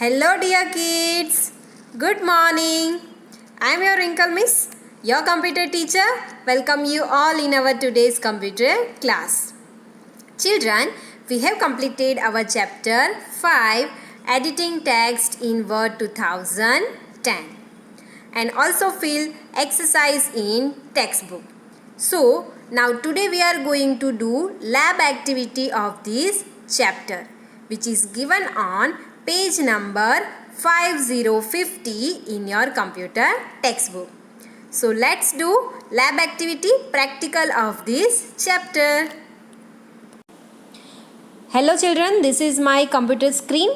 Hello dear kids. Good morning. I am your Wrinkle Miss, your computer teacher. Welcome you all in our today's computer class. Children, we have completed our chapter 5 editing text in Word 2010 and also fill exercise in textbook. So now today we are going to do lab activity of this chapter, which is given on page number 5050 in your computer textbook. So let's do lab activity practical of this chapter. Hello children, this is my computer screen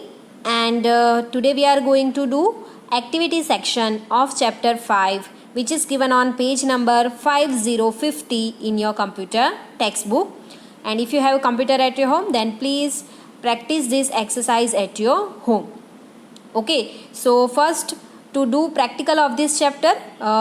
and today we are going to do activity section of chapter 5, which is given on page number 5050 in your computer textbook. And if you have a computer at your home, then please practice this exercise at your home. Okay, so first, to do practical of this chapter,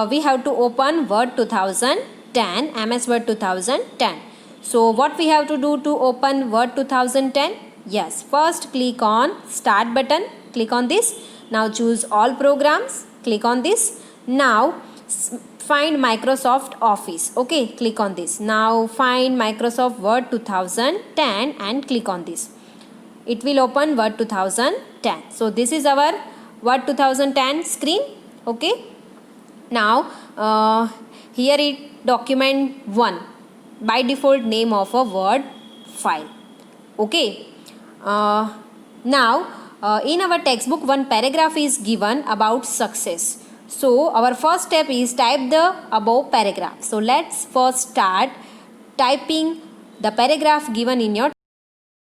we have to open Word 2010, MS Word 2010. So what we have to do to open Word 2010? Yes, first click on Start button, click on this. Now choose all programs, click on this. Now find Microsoft Office. Okay, click on this. Now find Microsoft Word 2010 and click on this. It will open Word 2010. So this is our Word 2010 screen. Okay. Now here it document 1 by default name of a Word file. Okay. Now in our textbook one paragraph is given about success. So our first step is type the above paragraph. So let's first start typing the paragraph given in your.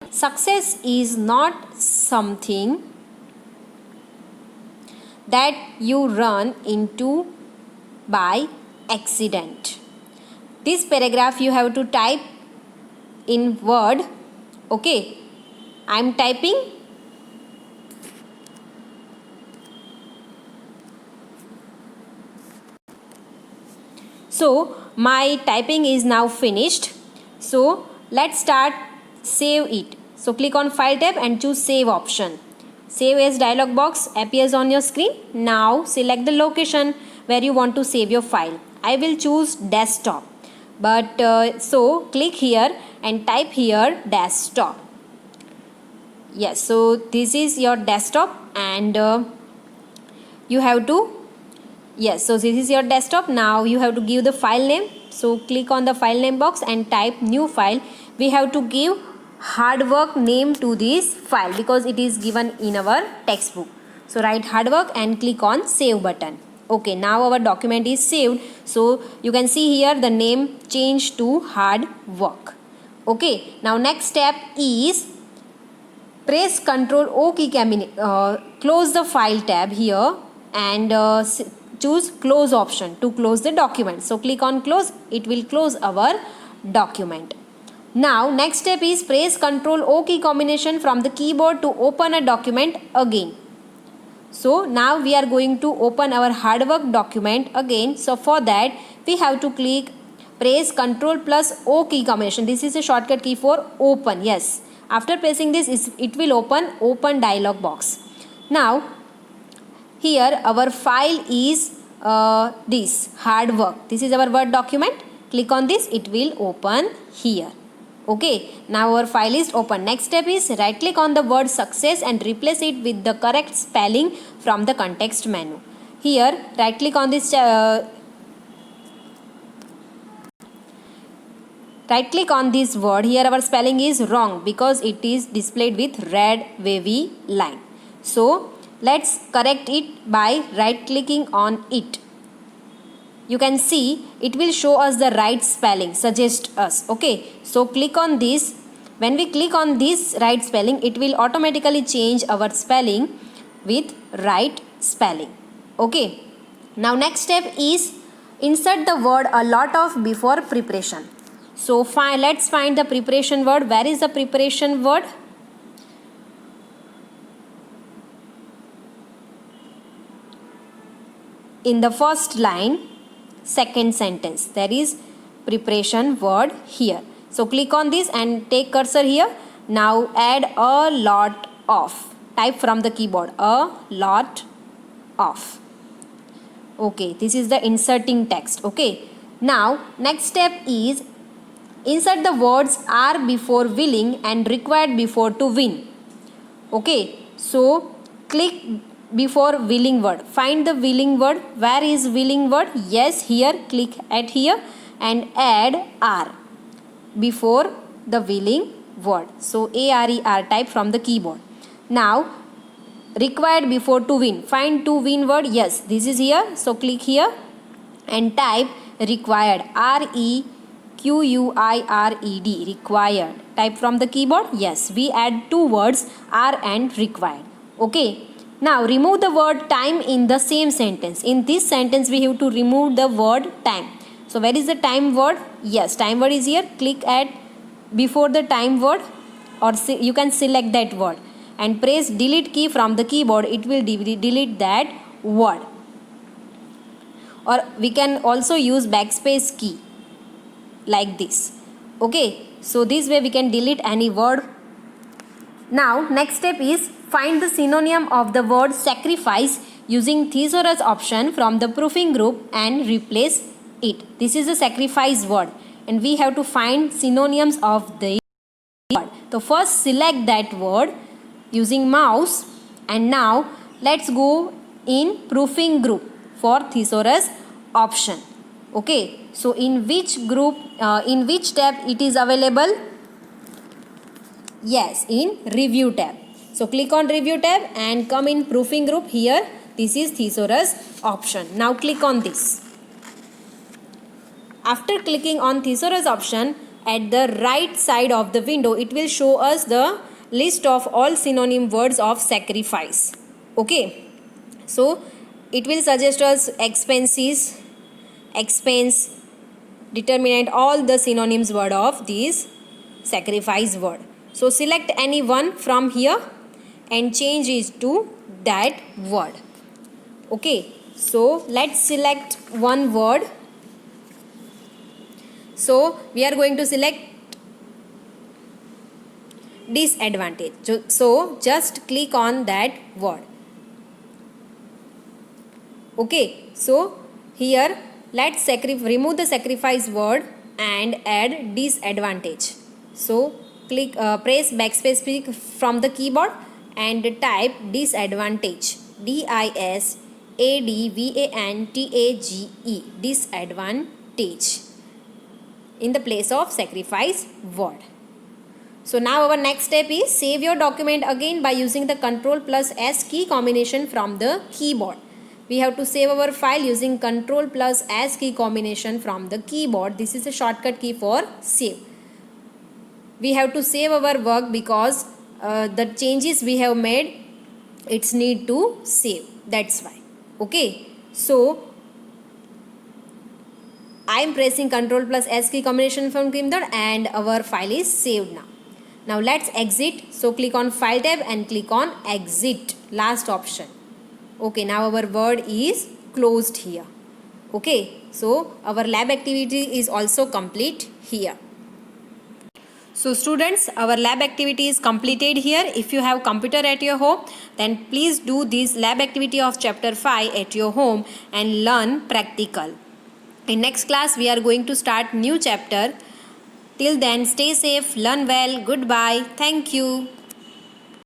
Success is not something that you run into by accident. This paragraph you have to type in Word. Okay, I am typing. So my typing is now finished. So let's start save it. So click on File tab and choose Save option. Save as dialog box appears on your screen. Now select the location where you want to save your file. I will choose desktop. But so click here and type here desktop. Yes, so this is your desktop and you have to. Yes, so this is your desktop. Now you have to give the file name. So click on the file name box and type new file. We have to give hard work name to this file because it is given in our textbook. So write hard work and click on save button. Okay, now our document is saved. So you can see here the name changed to hard work. Okay, now next step is press Ctrl O key, close the file tab here and choose close option to close the document. So click on close, it will close our document. Now next step is press Ctrl O key combination from the keyboard to open a document again. So now we are going to open our hard work document again. So for that we have to press Ctrl plus O key combination. This is a shortcut key for open. Yes. After pressing this, it will open dialog box. Now here our file is this hard work. This is our Word document. Click on this, it will open here. Okay, now our file is open. Next step is right click on the word success and replace it with the correct spelling from the context menu. Here right click on this right click on this word. Here our spelling is wrong because it is displayed with red wavy line. So let's correct it by right clicking on it. You can see it will show us the right spelling, suggest us. Okay, so click on this. When we click on this right spelling, it will automatically change our spelling with right spelling. Okay, now next step is insert the word a lot of before preparation. So let's find the preparation word. Where is the preparation word? In the first line, second sentence, there is preparation word here. So click on this and take cursor here. Now add a lot of. type from the keyboard. A lot of. Okay, this is the inserting text. Okay, now next step is insert the words are before willing and required before to win. Okay, so click before willing word. Find the willing word. Where is willing word? Yes, here. Click at here and add are before the willing word. So ARER type from the keyboard. Now required before to win. Find to win word. Yes, this is here. So click here and type required. REQUIRED. Required. Type from the keyboard. Yes, we add two words are and required. Okay. Now remove the word time in the same sentence. In this sentence we have to remove the word time. So where is the time word? Yes, time word is here. Click at before the time word, or you can select that word and press delete key from the keyboard. It will delete that word. Or we can also use backspace key like this. Okay, so this way we can delete any word. Now next step is find the synonym of the word sacrifice using thesaurus option from the proofing group and replace it. This is the sacrifice word and we have to find synonyms of the word. So first select that word using mouse, and now let's go in proofing group for thesaurus option. Okay, so in which group, in which tab it is available? Yes, in review tab. So click on review tab and come in proofing group. Here this is thesaurus option. Now click on this. After clicking on thesaurus option, at the right side of the window it will show us the list of all synonym words of sacrifice. Okay, so it will suggest us expenses, expense, determinant, all the synonyms word of this sacrifice word. So select any one from here and change it to that word. Okay, so let's select one word. So we are going to select disadvantage. So just click on that word. Okay, so here let's remove the sacrifice word and add disadvantage. So click press backspace key from the keyboard and type disadvantage. DISADVANTAGE. Disadvantage in the place of sacrifice word. So now our next step is save your document again by using the Ctrl+S key combination from the keyboard. We have to save our file using Ctrl+S key combination from the keyboard. This is a shortcut key for save. We have to save our work because the changes we have made, it's need to save. That's why. Okay. So I am pressing Ctrl+S key combination from keyboard and our file is saved now. Now let's exit. So click on File tab and click on Exit. Last option. Okay, now our word is closed here. Okay, so our lab activity is also complete here. So students, our lab activity is completed here. If you have computer at your home, then please do this lab activity of chapter 5 at your home and learn practical. In next class, we are going to start new chapter. Till then, stay safe, learn well. Goodbye. Thank you.